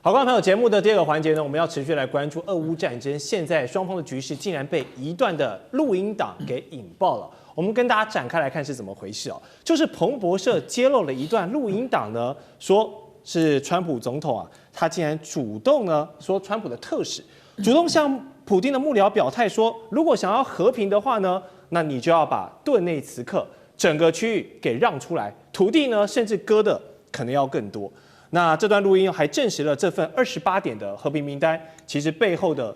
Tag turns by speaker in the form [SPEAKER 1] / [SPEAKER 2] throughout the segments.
[SPEAKER 1] 好，观众朋友，节目的第二个环节呢，我们要持续来关注俄乌战争。现在双方的局势竟然被一段的录音档给引爆了。我们跟大家展开来看是怎么回事哦。就是彭博社揭露了一段录音档呢，说是川普总统啊，他竟然主动呢说川普的特使主动向普丁的幕僚表态说，如果想要和平的话呢，那你就要把顿内茨克整个区域给让出来，土地呢甚至割的可能要更多。那这段录音还证实了这份28点的和平名单，其实背后的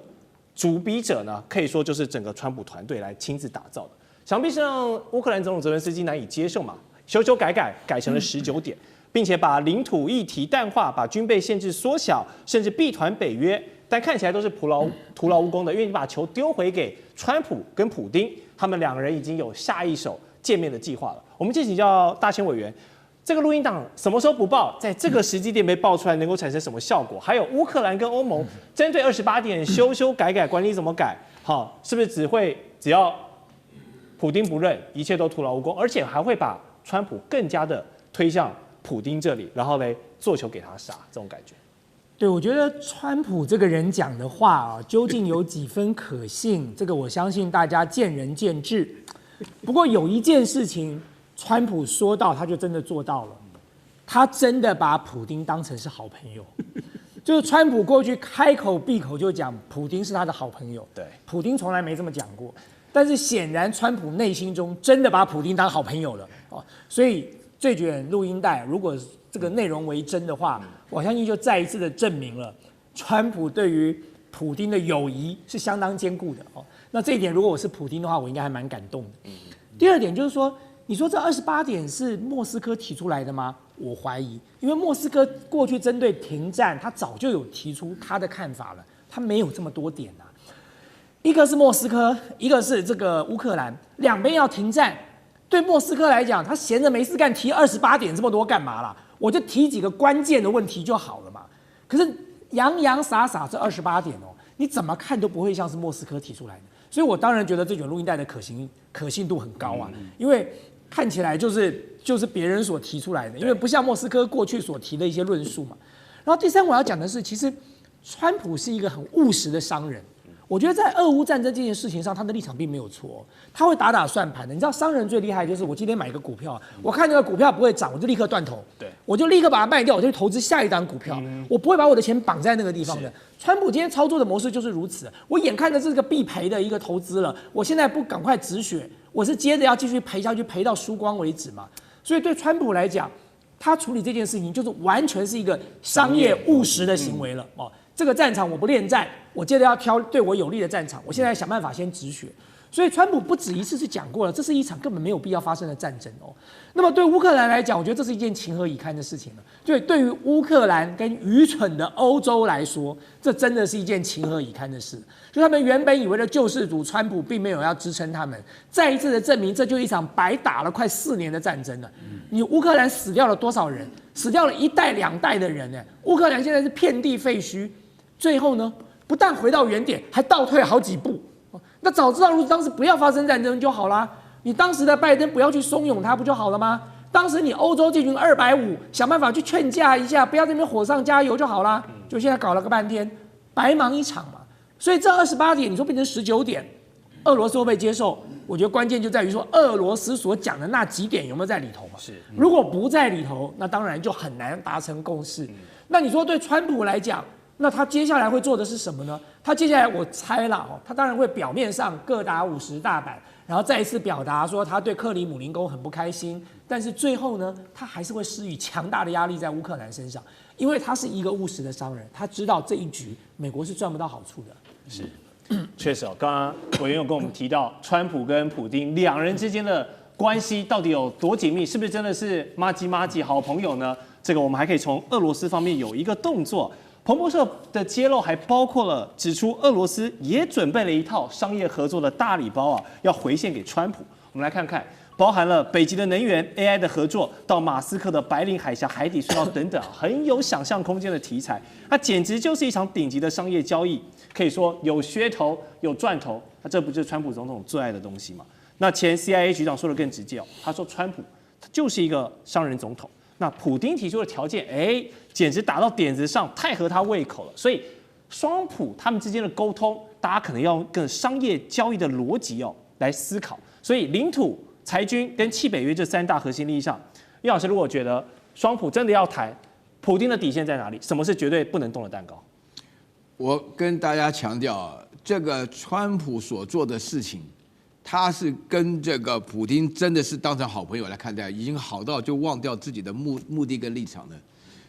[SPEAKER 1] 主笔者呢，可以说就是整个川普团队来亲自打造的。想必是让乌克兰总统泽连斯基难以接受嘛，修改成了19点，并且把领土议题淡化，把军备限制缩小，甚至避团北约。但看起来都是徒劳无功的，因为你把球丢回给川普跟普丁，他们两个人已经有下一手见面的计划了。我们请教大千委员。这个录音档什么时候不报？在这个时机点被爆出来，能够产生什么效果？还有乌克兰跟欧盟针对28点修改，管理怎么改？好，是不是只要普丁不认，一切都徒劳无功，而且还会把川普更加的推向普丁这里，然后呢做球给他杀，这种感觉。
[SPEAKER 2] 对，我觉得川普这个人讲的话啊，究竟有几分可信？这个我相信大家见仁见智。不过有一件事情。川普说到，他就真的做到了，他真的把普丁当成是好朋友。就是川普过去开口闭口就讲普丁是他的好朋友，
[SPEAKER 1] 对，
[SPEAKER 2] 普丁从来没这么讲过。但是显然川普内心中真的把普丁当好朋友了哦，所以这卷录音带如果这个内容为真的话，我相信就再一次的证明了川普对于普丁的友谊是相当坚固的哦。那这一点如果我是普丁的话，我应该还蛮感动的。第二点就是说。你说这28点是莫斯科提出来的吗？我怀疑，因为莫斯科过去针对停战，他早就有提出他的看法了，他没有这么多点啊。一个是莫斯科，一个是这个乌克兰，两边要停战。对莫斯科来讲，他闲着没事干，提28点这么多干嘛啦？我就提几个关键的问题就好了嘛。可是洋洋洒洒这28点哦，你怎么看都不会像是莫斯科提出来的。所以我当然觉得这卷录音带的可信度很高啊，因为看起来就是别人所提出来的，因为不像莫斯科过去所提的一些论述嘛。然后第三我要讲的是，其实川普是一个很务实的商人。我觉得在俄乌战争这件事情上，他的立场并没有错，他会打算盘的。你知道商人最厉害就是我今天买一个股票，我看这个股票不会涨，我就立刻断头，对，我就立刻把它卖掉，我就去投资下一档股票，我不会把我的钱绑在那个地方的。川普今天操作的模式就是如此，我眼看着这是个必赔的一个投资了，我现在不赶快止血，我是接着要继续赔下去，赔到输光为止嘛。所以对川普来讲，他处理这件事情就是完全是一个商业务实的行为了哦。这个战场我不恋战，我接着要挑对我有利的战场，我现在想办法先止血。所以川普不止一次是讲过了，这是一场根本没有必要发生的战争哦。那么对乌克兰来讲，我觉得这是一件情何以堪的事情了。对于乌克兰跟愚蠢的欧洲来说，这真的是一件情何以堪的事。就他们原本以为的救世主川普并没有要支撑他们，再一次的证明这就是一场白打了快4年的战争了。你乌克兰死掉了多少人？死掉了1代2代的人呢？乌克兰现在是遍地废墟。最后呢，不但回到原点，还倒退好几步。那早知道如此，当时不要发生战争就好啦。你当时的拜登不要去怂恿他，不就好了吗？当时你欧洲进军250，想办法去劝架一下，不要在那边火上加油就好啦。就现在搞了个半天，白忙一场嘛。所以这28点，你说变成19点，俄罗斯会不会接受？我觉得关键就在于说，俄罗斯所讲的那几点有没有在里头嘛？如果不在里头，那当然就很难达成共识。那你说对川普来讲？那他接下来会做的是什么呢？他接下来我猜啦，他当然会表面上各打50大板，然后再一次表达说他对克里姆林宫很不开心，但是最后呢，他还是会施予强大的压力在乌克兰身上，因为他是一个务实的商人，他知道这一局美国是赚不到好处的。
[SPEAKER 1] 是，确实哦，刚刚委员有跟我们提到，川普跟普丁两人之间的关系到底有多紧密，是不是真的是麻吉好朋友呢？这个我们还可以从俄罗斯方面有一个动作。彭博社的揭露还包括了指出，俄罗斯也准备了一套商业合作的大礼包啊，要回献给川普。我们来看看，包含了北极的能源、AI 的合作，到马斯克的白令海峡海底隧道等等，很有想象空间的题材。它简直就是一场顶级的商业交易，可以说有噱头、有赚头。那这不就是川普总统最爱的东西吗？那前 CIA 局长说的更直接哦，他说川普他就是一个商人总统。那普丁提出的条件，简直打到点子上，太合他胃口了。所以双普他们之间的沟通，大家可能要用更商业交易的逻辑来思考。所以领土、裁军跟弃北约这3大核心利益上，叶老师如果觉得双普真的要谈，普丁的底线在哪里？什么是绝对不能动的蛋糕？
[SPEAKER 3] 我跟大家强调，这个川普所做的事情，他是跟这个普丁真的是当成好朋友来看待，已经好到就忘掉自己的目的跟立场了。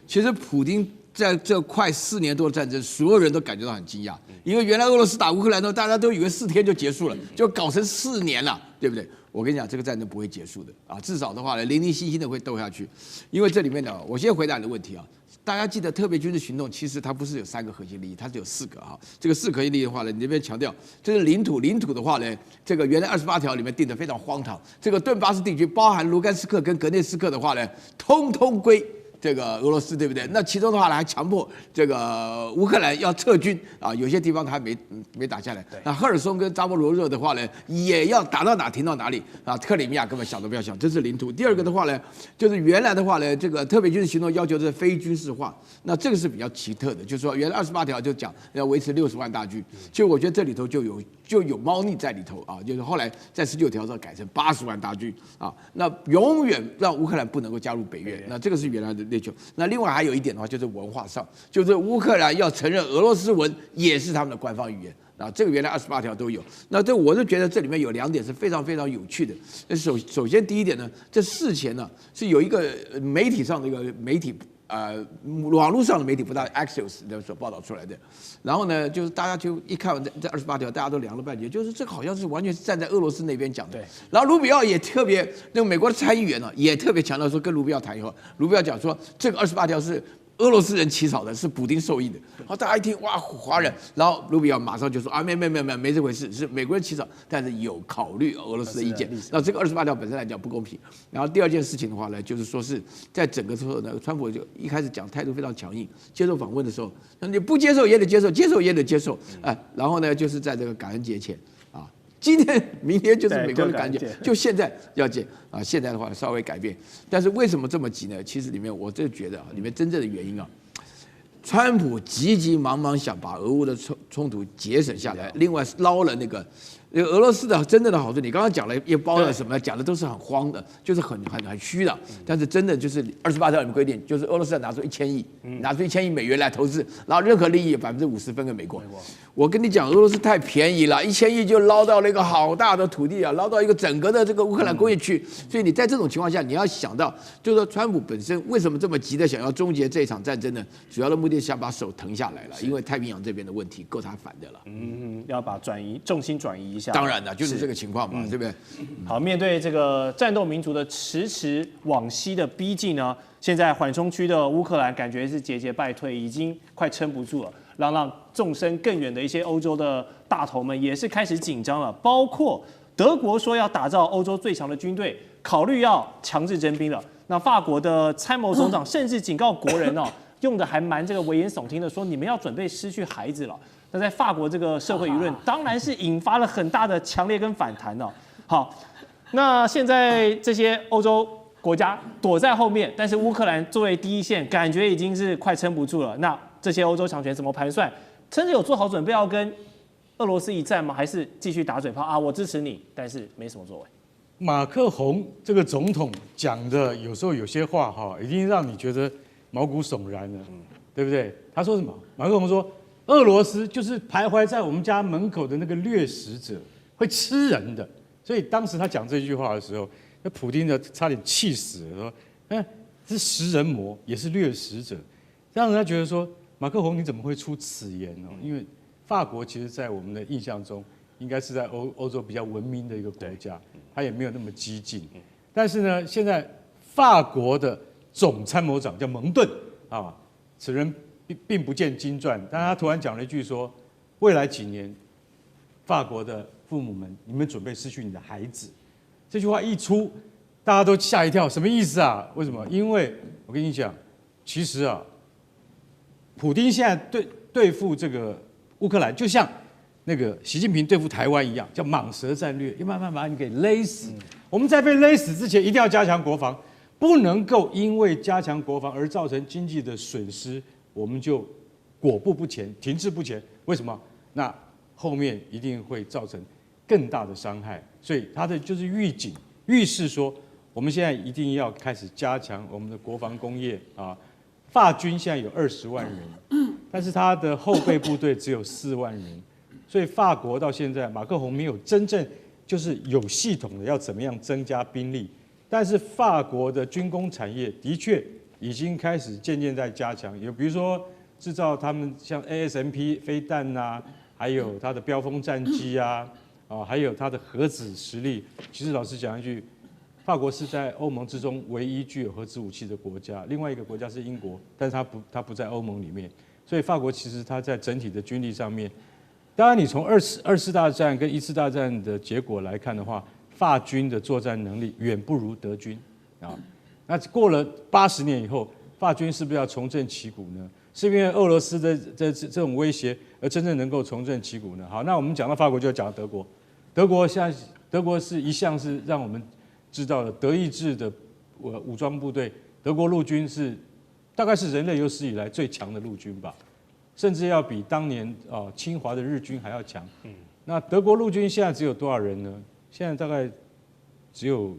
[SPEAKER 3] 其实普丁在这快4年多的战争，所有人都感觉到很惊讶，因为原来俄罗斯打乌克兰的时候，大家都以为4天就结束了，就搞成4年了，对不对？我跟你讲，这个战争不会结束的啊，至少的话呢，零零星星的会斗下去。因为这里面呢，我先回答你的问题啊。大家记得特别军事行动，其实它不是有3个核心利益，它是有4个啊。这个4个核心利益的话呢，你这边强调，这是领土的话呢，这个原来28条里面定的非常荒唐。这个顿巴斯地区包含卢甘斯克跟格涅斯克的话呢，通通归这个俄罗斯，对不对？那其中的话呢，还强迫这个乌克兰要撤军啊，有些地方他还没打下来。那赫尔松跟扎波罗热的话呢，也要打到哪停到哪里啊。克里米亚根本想都不要想，这是领土。第二个的话呢，就是原来的话呢，这个特别军事行动要求是非军事化，那这个是比较奇特的，就是说原来28条就讲要维持60万大军，其实我觉得这里头就有猫腻在里头啊，就是后来在19条上改成80万大军啊，那永远让乌克兰不能够加入北约，那这个是原来的内求。那另外还有一点的话，就是文化上，就是乌克兰要承认俄罗斯文也是他们的官方语言啊，这个原来28条都有。那我是觉得这里面有2点是非常非常有趣的。首先第一点呢，这事前呢是有一个媒体上的一个媒体。网络上的媒体不大 Axios 所报道出来的，然后呢，就是大家就一看完这28条，大家都凉了半截，就是这个好像是完全是站在俄罗斯那边讲的。然后卢比奥也特别，那个美国的参议员呢，也特别强调说，跟卢比奥谈以后，卢比奥讲说，这个28条是俄罗斯人起草的，是普丁授意的。好，大家一听哇，哗然，然后卢比奥马上就说啊，没这回事，是美国人起草，但是有考虑俄罗斯的意见。那这个28条本身来讲不公平。然后第二件事情的话呢，就是说是在整个时候呢，川普就一开始讲态度非常强硬，接受访问的时候，那你不接受也得接受，接受也得接受，然后呢，就是在这个感恩节前。今天、明天就是美国的感恩节，就现在要解啊！现在的话稍微改变，但是为什么这么急呢？其实里面我真觉得里面真正的原因啊，川普急急忙忙想把俄乌的冲突节省下来，另外捞了那个俄罗斯的真正的好处，你刚刚讲了也包了什么？讲的都是很荒的，就是很虚的。但是真的就是28条里面规定，就是俄罗斯要拿出1000亿，拿出1000亿美元来投资，然后任何利益50%分给美国。我跟你讲，俄罗斯太便宜了，1000亿就捞到了一个好大的土地啊，捞到一个整个的这个乌克兰工业区。所以你在这种情况下，你要想到，就是说川普本身为什么这么急的想要终结这场战争呢？主要的目的是想把手腾下来了，因为太平洋这边的问题够他烦的了。
[SPEAKER 1] 要把重心转移一下。
[SPEAKER 3] 当然了，就是这个情况嘛，对不对？
[SPEAKER 1] 好，面对这个战斗民族的迟往西的逼近呢，现在缓冲区的乌克兰感觉是节节败退，已经快撑不住了。让纵深更远的一些欧洲的大头们也是开始紧张了，包括德国说要打造欧洲最强的军队，考虑要强制征兵了。那法国的参谋总长甚至警告国人用的还蛮这个危言耸听的，说你们要准备失去孩子了。那在法国这个社会舆论，当然是引发了很大的强烈跟反弹了。好，那现在这些欧洲国家躲在后面，但是乌克兰作为第一线，感觉已经是快撑不住了。那这些欧洲强权怎么盘算？真的有做好准备要跟俄罗斯一战吗？还是继续打嘴炮啊？我支持你，但是没什么作为。
[SPEAKER 4] 马克宏这个总统讲的，有时候有些话已经让你觉得毛骨悚然了，对不对？他说什么？马克宏说，俄罗斯就是徘徊在我们家门口的那个掠食者，会吃人的。所以当时他讲这句话的时候，那普丁的差点气死了，说，是食人魔，也是掠食者，让人家觉得说，马克宏你怎么会出此言呢？因为法国其实，在我们的印象中，应该是在欧洲比较文明的一个国家，他也没有那么激进。但是呢，现在法国的总参谋长叫蒙顿啊，此人并不见经传，但他突然讲了一句说，未来几年，法国的父母们，你们准备失去你的孩子。这句话一出，大家都吓一跳，什么意思啊？为什么？因为我跟你讲，其实啊，普丁现在对付这个乌克兰，就像那个习近平对付台湾一样，叫蟒蛇战略，要慢慢把你给勒死。我们在被勒死之前，一定要加强国防，不能够因为加强国防而造成经济的损失，我们就果步不前、停滞不前。为什么？那后面一定会造成更大的伤害。所以它的就是预警、预示说，我们现在一定要开始加强我们的国防工业啊。法军现在有20万人，但是他的后备部队只有4万人，所以法国到现在马克宏没有真正就是有系统的要怎么样增加兵力。但是法国的军工产业的确已经开始渐渐在加强，有比如说制造他们像 ASMP 飞弹啊，还有它的标风战机啊，还有它的核子实力。其实老实讲一句，法国是在欧盟之中唯一具有核子武器的国家，另外一个国家是英国，但是它不在欧盟里面，所以法国其实它在整体的军力上面，当然你从二次大战跟1次大战的结果来看的话，法军的作战能力远不如德军啊。那过了80年以后，法军是不是要重振旗鼓呢？是因为俄罗斯的这种威胁而真正能够重振旗鼓呢？好，那我们讲到法国就要讲到德国，德国是一向是让我们知道的德意志的武装部队，德国陆军大概是人类有史以来最强的陆军吧，甚至要比当年侵华的日军还要强。那德国陆军现在只有多少人呢？现在大概只有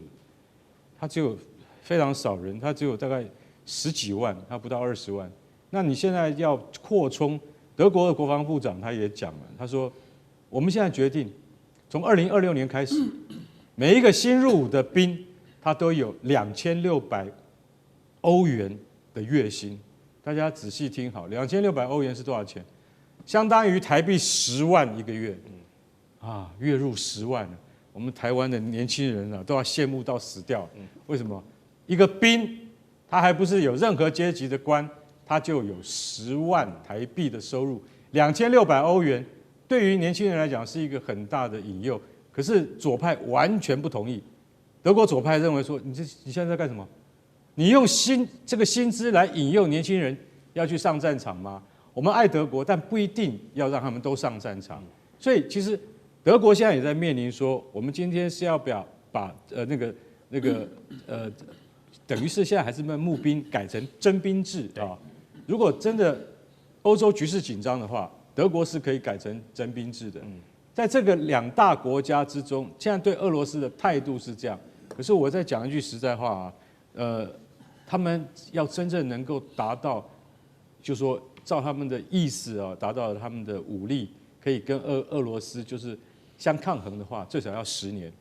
[SPEAKER 4] 非常少人，他只有大概10几万，他不到20万。那你现在要扩充，德国的国防部长他也讲了，他说我们现在决定从2026年开始，每一个新入伍的兵，他都有2600欧元的月薪。大家仔细听好，2600欧元是多少钱？相当于台币10万一个月。月入10万了。我们台湾的年轻人啊，都要羡慕到死掉。为什么？一个兵，他还不是有任何阶级的官，他就有10万台币的收入，2600欧元，对于年轻人来讲是一个很大的引诱。可是左派完全不同意，德国左派认为说，你现在在干什么？你用这个薪资来引诱年轻人要去上战场吗？我们爱德国，但不一定要让他们都上战场。所以其实德国现在也在面临说，我们今天是要不要把等于是现在还是募兵改成征兵制啊？如果真的欧洲局势紧张的话，德国是可以改成征兵制的。在这个2大国家之中，现在对俄罗斯的态度是这样。可是我再讲一句实在话他们要真正能够达到，就说照他们的意思达到他们的武力可以跟俄罗斯就是相抗衡的话，最少要10年。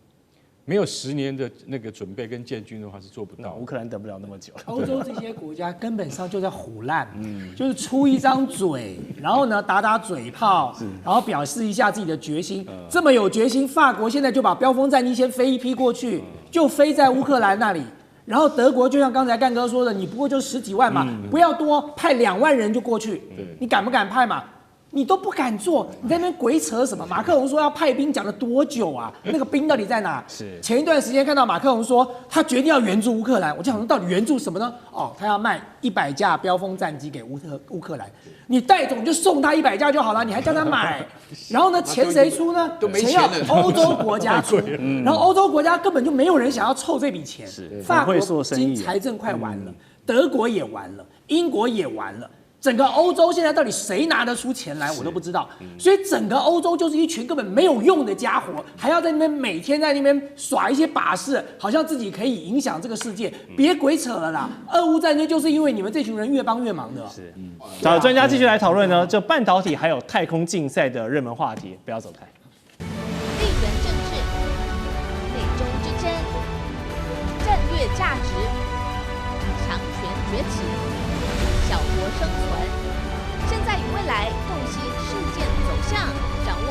[SPEAKER 4] 没有10年的那个准备跟建军的话是做不到。
[SPEAKER 1] 乌克兰等不了那么久。
[SPEAKER 2] 欧洲这些国家根本上就在唬烂，就是出一张嘴，然后呢打嘴炮，然后表示一下自己的决心。这么有决心，法国现在就把标风战机先飞一批过去，就飞在乌克兰那里。然后德国就像刚才干哥说的，你不过就10几万嘛，不要多，派2万人就过去。你敢不敢派嘛？你都不敢做，你在那边鬼扯什么？马克龙说要派兵，讲了多久啊？那个兵到底在哪？前一段时间看到马克龙说他决定要援助乌克兰，我就想说到底援助什么呢？他要卖100架标风战机给乌克兰，你戴总就送他100架就好了，你还叫他买？然后呢，钱谁出呢？钱要欧洲国家出，然后欧洲国家根本就没有人想要凑这笔钱。法国经财政快完了，德国也完了，英国也完了。整个欧洲现在到底谁拿得出钱来，我都不知道。所以整个欧洲就是一群根本没有用的家伙，还要在那边每天在那边耍一些把式，好像自己可以影响这个世界。别鬼扯了啦！俄乌战争就是因为你们这群人越帮越忙的。
[SPEAKER 1] 找专家继续来讨论呢，这半导体还有太空竞赛的热门话题，不要走开。
[SPEAKER 5] 地缘政治、美中之争、战略价值、强权崛起。小国生存，现在与未来洞悉事件走向，掌握